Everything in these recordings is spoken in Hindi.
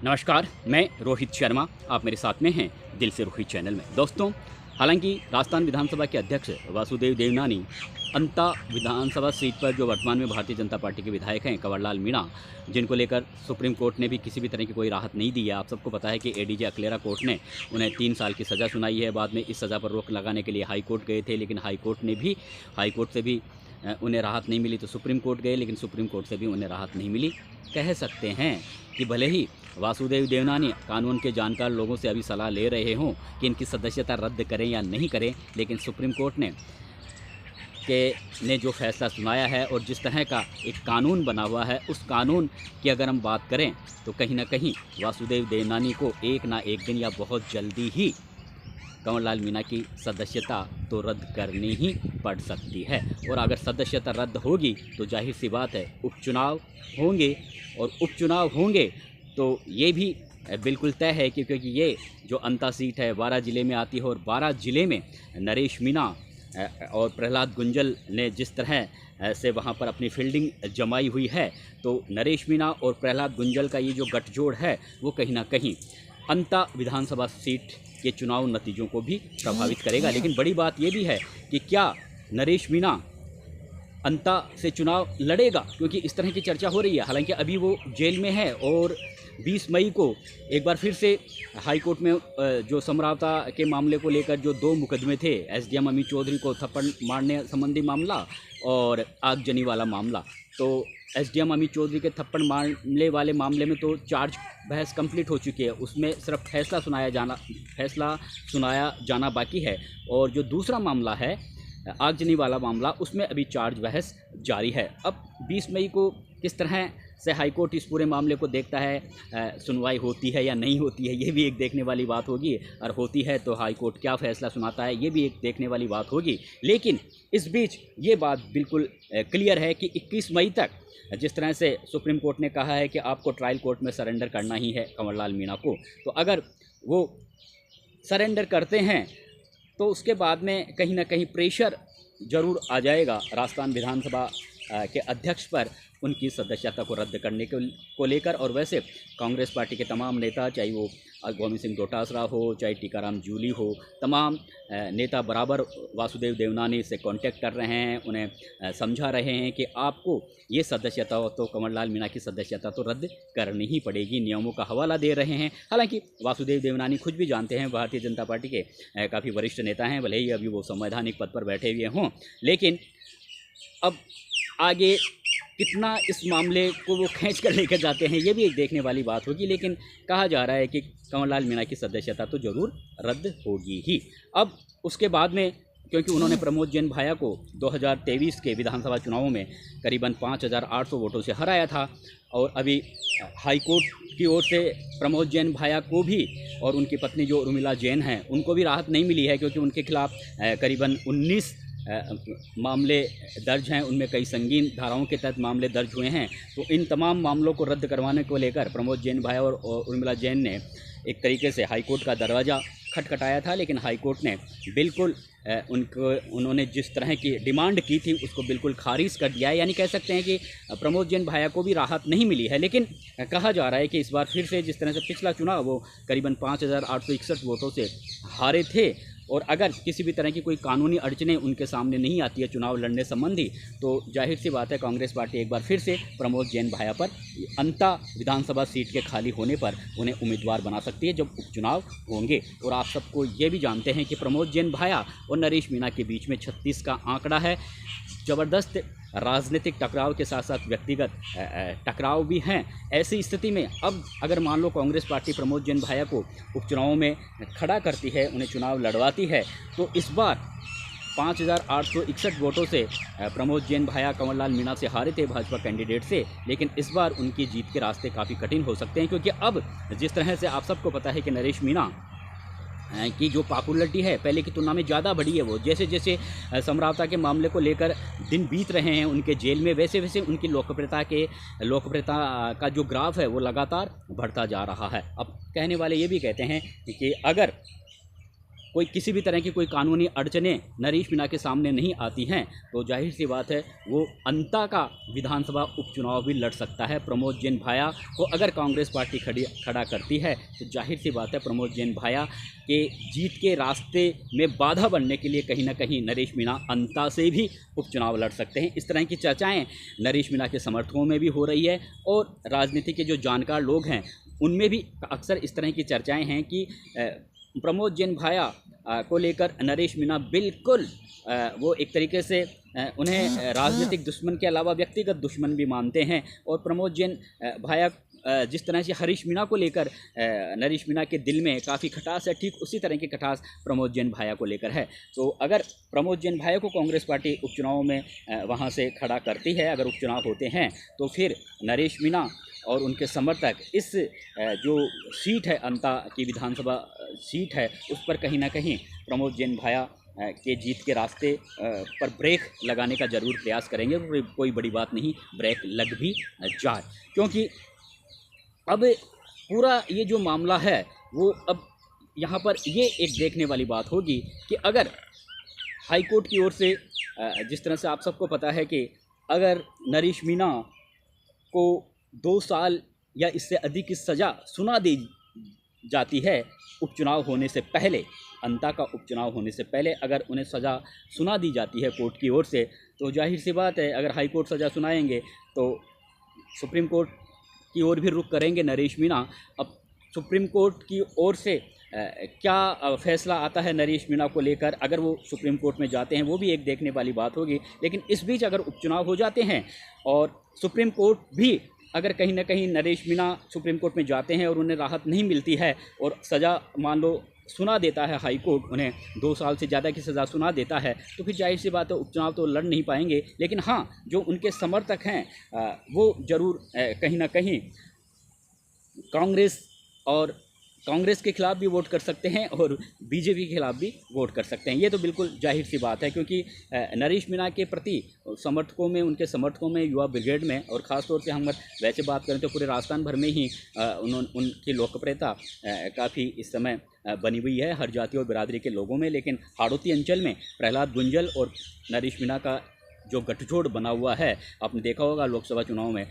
नमस्कार, मैं रोहित शर्मा। आप मेरे साथ में हैं दिल से रोहित चैनल में। दोस्तों, हालांकि राजस्थान विधानसभा के अध्यक्ष वासुदेव देवनानी अंता विधानसभा सीट पर जो वर्तमान में भारतीय जनता पार्टी के विधायक हैं कंवरलाल मीणा, जिनको लेकर सुप्रीम कोर्ट ने भी किसी भी तरह की कोई राहत नहीं दी है। आप सबको पता है कि एडीजे अकलेरा कोर्ट ने उन्हें 3 साल की सज़ा सुनाई है। बाद में इस सज़ा पर रोक लगाने के लिए हाई कोर्ट गए थे, लेकिन हाई कोर्ट से भी उन्हें राहत नहीं मिली। तो सुप्रीम कोर्ट गए, लेकिन सुप्रीम कोर्ट से भी उन्हें राहत नहीं मिली। कह सकते हैं कि भले ही वासुदेव देवनानी कानून के जानकार लोगों से अभी सलाह ले रहे हों कि इनकी सदस्यता रद्द करें या नहीं करें, लेकिन सुप्रीम कोर्ट ने जो फैसला सुनाया है और जिस तरह का एक कानून बना हुआ है, उस कानून की अगर हम बात करें तो कहीं ना कहीं वासुदेव देवनानी को एक ना एक दिन या बहुत जल्दी ही कंवरलाल मीणा की सदस्यता तो रद्द करनी ही पड़ सकती है। और अगर सदस्यता रद्द होगी तो जाहिर सी बात है उपचुनाव होंगे, और उपचुनाव होंगे तो ये भी बिल्कुल तय है कि क्योंकि ये जो अंता सीट है 12 ज़िले में आती है, और 12 ज़िले में नरेश मीणा और प्रहलाद गुंजल ने जिस तरह से वहाँ पर अपनी फील्डिंग जमाई हुई है, तो नरेश मीणा और प्रहलाद गुंजल का ये जो गठजोड़ है वो कहीं ना कहीं अंता विधानसभा सीट के चुनाव नतीजों को भी प्रभावित करेगा। लेकिन बड़ी बात ये भी है कि क्या नरेश मीणा अंता से चुनाव लड़ेगा, क्योंकि इस तरह की चर्चा हो रही है। हालांकि अभी वो जेल में है और 20 मई को एक बार फिर से हाई कोर्ट में जो समरावता के मामले को लेकर जो 2 मुकदमे थे, एसडीएम अमित चौधरी को थप्पड़ मारने संबंधी मामला और आगजनी वाला मामला, तो एसडीएम अमित चौधरी के थप्पड़ मारने वाले मामले में तो चार्ज बहस कंप्लीट हो चुकी है, उसमें सिर्फ फैसला सुनाया जाना बाकी है। और जो दूसरा मामला है आगजनी वाला मामला, उसमें अभी चार्ज बहस जारी है। अब 20 मई को किस तरह से हाई कोर्ट इस पूरे मामले को देखता है, सुनवाई होती है या नहीं होती है, ये भी एक देखने वाली बात होगी। और होती है तो हाई कोर्ट क्या फैसला सुनाता है, ये भी एक देखने वाली बात होगी। लेकिन इस बीच ये बात बिल्कुल क्लियर है कि 21 मई तक जिस तरह से सुप्रीम कोर्ट ने कहा है कि आपको ट्रायल कोर्ट में सरेंडर करना ही है कंवरलाल मीणा को, तो अगर वो सरेंडर करते हैं तो उसके बाद में कहीं ना कहीं प्रेशर ज़रूर आ जाएगा राजस्थान विधानसभा के अध्यक्ष पर उनकी सदस्यता को रद्द करने को लेकर। और वैसे कांग्रेस पार्टी के तमाम नेता, चाहे वो गोविंद सिंह डोटासरा हो, चाहे टीकाराम जूली हो, तमाम नेता बराबर वासुदेव देवनानी से कांटेक्ट कर रहे हैं, उन्हें समझा रहे हैं कि आपको ये सदस्यता तो कंवरलाल मीणा की सदस्यता तो रद्द करनी ही पड़ेगी, नियमों का हवाला दे रहे हैं। हालांकि वासुदेव देवनानी खुद भी जानते हैं, भारतीय जनता पार्टी के काफ़ी वरिष्ठ नेता हैं, भले ही अभी वो संवैधानिक पद पर बैठे हुए हों, लेकिन अब आगे कितना इस मामले को वो खींच कर लेकर जाते हैं, ये भी एक देखने वाली बात होगी। लेकिन कहा जा रहा है कि कंवरलाल मीणा की सदस्यता तो ज़रूर रद्द होगी ही। अब उसके बाद में, क्योंकि उन्होंने प्रमोद जैन भाया को 2023 के विधानसभा चुनावों में करीबन 5,800 वोटों से हराया था, और अभी हाई कोर्ट की ओर से प्रमोद जैन भाया को भी और उनकी पत्नी जो उर्मिला जैन हैं उनको भी राहत नहीं मिली है, क्योंकि उनके खिलाफ करीबन 19 मामले दर्ज हैं, उनमें कई संगीन धाराओं के तहत मामले दर्ज हुए हैं। तो इन तमाम मामलों को रद्द करवाने को लेकर प्रमोद जैन भाई और उर्मिला जैन ने एक तरीके से हाई कोर्ट का दरवाज़ा खटखटाया था, लेकिन हाई कोर्ट ने बिल्कुल उन्होंने जिस तरह की डिमांड की थी उसको बिल्कुल खारिज कर दिया है। यानी कह सकते हैं कि प्रमोद जैन भाया को भी राहत नहीं मिली है। लेकिन कहा जा रहा है कि इस बार फिर से जिस तरह से पिछला चुनाव वो करीबन 5,861 वोटों से हारे थे, और अगर किसी भी तरह की कोई कानूनी अड़चनें उनके सामने नहीं आती है चुनाव लड़ने संबंधी, तो जाहिर सी बात है कांग्रेस पार्टी एक बार फिर से प्रमोद जैन भाया पर अंता विधानसभा सीट के खाली होने पर उन्हें उम्मीदवार बना सकती है जब उपचुनाव होंगे। और आप सबको ये भी जानते हैं कि प्रमोद जैन भाया और नरेश मीणा के बीच में 36 का आंकड़ा है। ज़बरदस्त राजनीतिक टकराव के साथ साथ व्यक्तिगत टकराव भी हैं। ऐसी स्थिति में अब अगर मान लो कांग्रेस पार्टी प्रमोद जैन भाया को उपचुनावों में खड़ा करती है, उन्हें चुनाव लड़वाती है, तो इस बार 5,861 वोटों से प्रमोद जैन भाया कंवरलाल मीणा से हारे थे भाजपा कैंडिडेट से, लेकिन इस बार उनकी जीत के रास्ते काफ़ी कठिन हो सकते हैं। क्योंकि अब जिस तरह से आप सबको पता है कि नरेश मीणा की जो पॉपुलरिटी है पहले की तुलना में ज़्यादा बढ़ी है। वो जैसे जैसे समरावता के मामले को लेकर दिन बीत रहे हैं उनके जेल में, वैसे वैसे उनकी लोकप्रियता का जो ग्राफ है वो लगातार बढ़ता जा रहा है। अब कहने वाले ये भी कहते हैं कि अगर कोई किसी भी तरह की कोई कानूनी अड़चनें नरेश मीणा के सामने नहीं आती हैं तो जाहिर सी बात है वो अंता का विधानसभा उपचुनाव भी लड़ सकता है। प्रमोद जैन भाया को अगर कांग्रेस पार्टी खड़ा करती है तो जाहिर सी बात है प्रमोद जैन भाया के जीत के रास्ते में बाधा बनने के लिए कहीं ना कहीं नरेश मीणा अंता से भी उपचुनाव लड़ सकते हैं। इस तरह की चर्चाएँ नरेश मीणा के समर्थकों में भी हो रही है और राजनीति के जो जानकार लोग हैं उनमें भी अक्सर इस तरह की चर्चाएं हैं कि प्रमोद जैन भाया को लेकर नरेश मीणा बिल्कुल वो एक तरीके से उन्हें राजनीतिक दुश्मन के अलावा व्यक्तिगत दुश्मन भी मानते हैं। और प्रमोद जैन भाया जिस तरह से हरीश मीणा को लेकर नरेश मीणा के दिल में काफ़ी खटास है, ठीक उसी तरह की खटास प्रमोद जैन भाया को लेकर है। तो अगर प्रमोद जैन भाया को कांग्रेस पार्टी उपचुनाव में वहाँ से खड़ा करती है, अगर उपचुनाव होते हैं तो फिर नरेश मीणा और उनके समर्थक इस जो सीट है अंता की विधानसभा सीट है उस पर कहीं ना कहीं प्रमोद जैन भाया के जीत के रास्ते पर ब्रेक लगाने का ज़रूर प्रयास करेंगे। कोई बड़ी बात नहीं, ब्रेक लग भी जाए, क्योंकि अब पूरा ये जो मामला है वो अब यहाँ पर ये एक देखने वाली बात होगी कि अगर हाई कोर्ट की ओर से जिस तरह से आप सबको पता है कि अगर नरेश मीणा को 2 साल या इससे अधिक की सज़ा सुना दी जाती है उपचुनाव होने से पहले, अंता का उपचुनाव होने से पहले अगर उन्हें सज़ा सुना दी जाती है कोर्ट की ओर से, तो जाहिर सी बात है अगर हाई कोर्ट सज़ा सुनाएंगे तो सुप्रीम कोर्ट की ओर भी रुख करेंगे नरेश मीणा। अब सुप्रीम कोर्ट की ओर से क्या फैसला आता है नरेश मीणा को लेकर, अगर वो सुप्रीम कोर्ट में जाते हैं वो भी एक देखने वाली बात होगी। लेकिन इस बीच अगर उपचुनाव हो जाते हैं और सुप्रीम कोर्ट भी अगर कहीं ना कहीं नरेश मीणा सुप्रीम कोर्ट में जाते हैं और उन्हें राहत नहीं मिलती है और सज़ा मान लो सुना देता है हाई कोर्ट, उन्हें 2 साल से ज़्यादा की सज़ा सुना देता है, तो फिर जाहिर सी बात है उपचुनाव तो लड़ नहीं पाएंगे। लेकिन हाँ, जो उनके समर्थक हैं वो ज़रूर कहीं ना कहीं कांग्रेस के खिलाफ भी वोट कर सकते हैं और बीजेपी के खिलाफ भी वोट कर सकते हैं। ये तो बिल्कुल जाहिर सी बात है, क्योंकि नरेश मीणा के प्रति समर्थकों में, उनके समर्थकों में, युवा ब्रिगेड में और ख़ास तौर से हम वैसे बात करें तो पूरे राजस्थान भर में ही उनकी लोकप्रियता काफ़ी इस समय बनी हुई है हर जाति और बिरादरी के लोगों में। लेकिन हाड़ौती अंचल में प्रहलाद गुंजल और नरेश मीणा का जो गठजोड़ बना हुआ है, आपने देखा होगा लोकसभा चुनाव में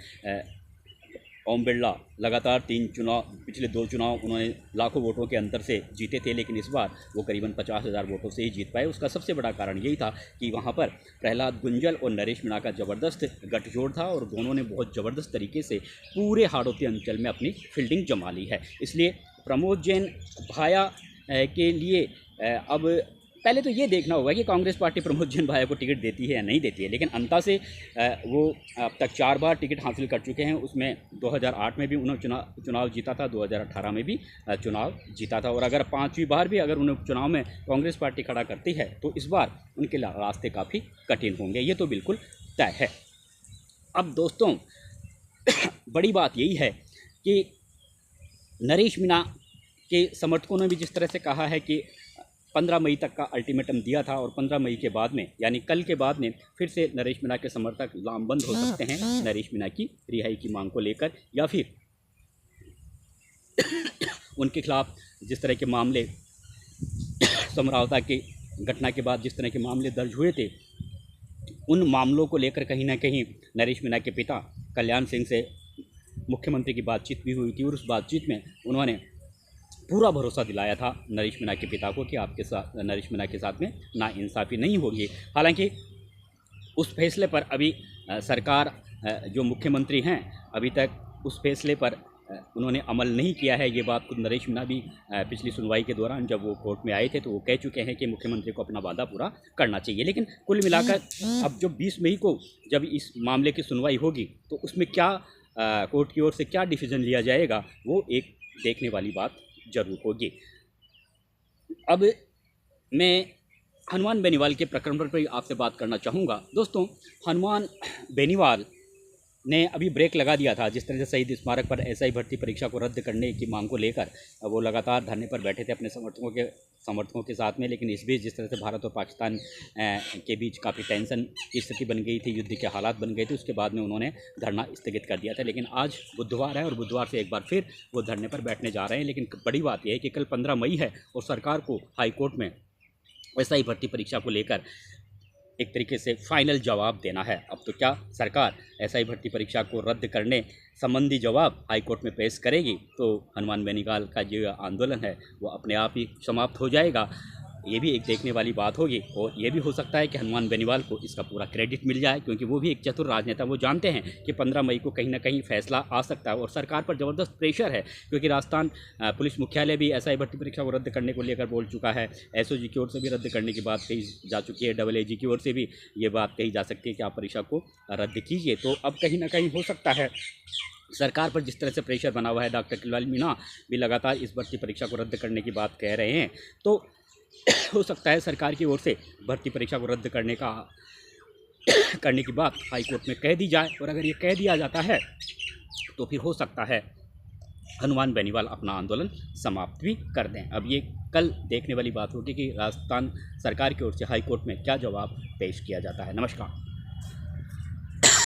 ओम बिरला लगातार 3 चुनाव, पिछले 2 चुनाव उन्होंने लाखों वोटों के अंतर से जीते थे, लेकिन इस बार वो करीबन 50,000 वोटों से ही जीत पाए। उसका सबसे बड़ा कारण यही था कि वहाँ पर प्रहलाद गुंजल और नरेश मीणा का ज़बरदस्त गठजोड़ था और दोनों ने बहुत ज़बरदस्त तरीके से पूरे हाड़ौती अंचल में अपनी फील्डिंग जमा ली है। इसलिए प्रमोद जैन भाया के लिए अब पहले तो ये देखना होगा कि कांग्रेस पार्टी प्रमोद जैन भाया को टिकट देती है या नहीं देती है। लेकिन अंता से वो अब तक 4 बार टिकट हासिल कर चुके हैं। उसमें 2008 में भी उन्होंने चुनाव जीता था, 2018 में भी चुनाव जीता था। और अगर 5वीं बार भी अगर उन्हें चुनाव में कांग्रेस पार्टी खड़ा करती है तो इस बार उनके रास्ते काफ़ी कठिन होंगे, ये तो बिल्कुल तय है। अब दोस्तों बड़ी बात यही है कि नरेश मीणा के समर्थकों ने भी जिस तरह से कहा है कि 15 मई तक का अल्टीमेटम दिया था और 15 मई के बाद में यानी कल के बाद में फिर से नरेश मीणा के समर्थक लामबंद हो सकते हैं नरेश मीणा की रिहाई की मांग को लेकर, या फिर उनके खिलाफ जिस तरह के मामले समरावता की घटना के बाद जिस तरह के मामले दर्ज हुए थे, उन मामलों को लेकर कहीं ना कहीं नरेश मीणा के पिता कल्याण सिंह से मुख्यमंत्री की बातचीत भी हुई थी और उस बातचीत में उन्होंने पूरा भरोसा दिलाया था नरेश मीणा के पिता को कि आपके साथ, नरेश मीणा के साथ में नाइंसाफ़ी नहीं होगी। हालांकि उस फैसले पर अभी सरकार जो मुख्यमंत्री हैं अभी तक उस फैसले पर उन्होंने अमल नहीं किया है। ये बात खुद नरेश मीणा भी पिछली सुनवाई के दौरान जब वो कोर्ट में आए थे तो वो कह चुके हैं कि मुख्यमंत्री को अपना वादा पूरा करना चाहिए। लेकिन कुल मिलाकर अब जो 20 मई को जब इस मामले की सुनवाई होगी तो उसमें क्या कोर्ट की ओर से क्या डिसीजन लिया जाएगा वो एक देखने वाली बात जरूर होगी। अब मैं हनुमान बेनीवाल के प्रकरण पर आपसे बात करना चाहूँगा। दोस्तों, हनुमान बेनीवाल ने अभी ब्रेक लगा दिया था। जिस तरह से शहीद स्मारक पर एसआई भर्ती परीक्षा को रद्द करने की मांग को लेकर वो लगातार धरने पर बैठे थे अपने समर्थकों के साथ में, लेकिन इस बीच जिस तरह से भारत और पाकिस्तान के बीच काफ़ी टेंशन की स्थिति बन गई थी, युद्ध के हालात बन गए थे, उसके बाद में उन्होंने धरना स्थगित कर दिया था। लेकिन आज बुधवार है और बुधवार से एक बार फिर वो धरने पर बैठने जा रहे हैं। लेकिन बड़ी बात यह है कि कल 15 मई है और सरकार को हाईकोर्ट में एसआई भर्ती परीक्षा को लेकर एक तरीके से फाइनल जवाब देना है। अब तो क्या सरकार एसआई भर्ती परीक्षा को रद्द करने संबंधी जवाब हाईकोर्ट में पेश करेगी तो हनुमान बेनीवाल का जो आंदोलन है वो अपने आप ही समाप्त हो जाएगा। ये भी एक देखने वाली बात होगी और ये भी हो सकता है कि हनुमान बेनीवाल को इसका पूरा क्रेडिट मिल जाए, क्योंकि वो भी एक चतुर राजनेता, वो जानते हैं कि 15 मई को कहीं ना कहीं फैसला आ सकता है और सरकार पर ज़बरदस्त प्रेशर है, क्योंकि राजस्थान पुलिस मुख्यालय भी एसआई भर्ती परीक्षा को रद्द करने को लेकर बोल चुका है। एसओजी की ओर से भी रद्द करने की बात कही जा चुकी है, AAG की ओर से भी ये बात कही जा सकती है कि आप परीक्षा को रद्द कीजिए। तो अब कहीं ना कहीं हो सकता है सरकार पर जिस तरह से प्रेशर बना हुआ है, डॉक्टर किलवाल मीणा भी लगातार इस भर्ती परीक्षा को रद्द करने की बात कह रहे हैं, तो हो सकता है सरकार की ओर से भर्ती परीक्षा को रद्द करने की बात हाईकोर्ट में कह दी जाए। और अगर ये कह दिया जाता है तो फिर हो सकता है हनुमान बेनीवाल अपना आंदोलन समाप्त भी कर दें। अब ये कल देखने वाली बात होगी कि राजस्थान सरकार की ओर से हाईकोर्ट में क्या जवाब पेश किया जाता है। नमस्कार।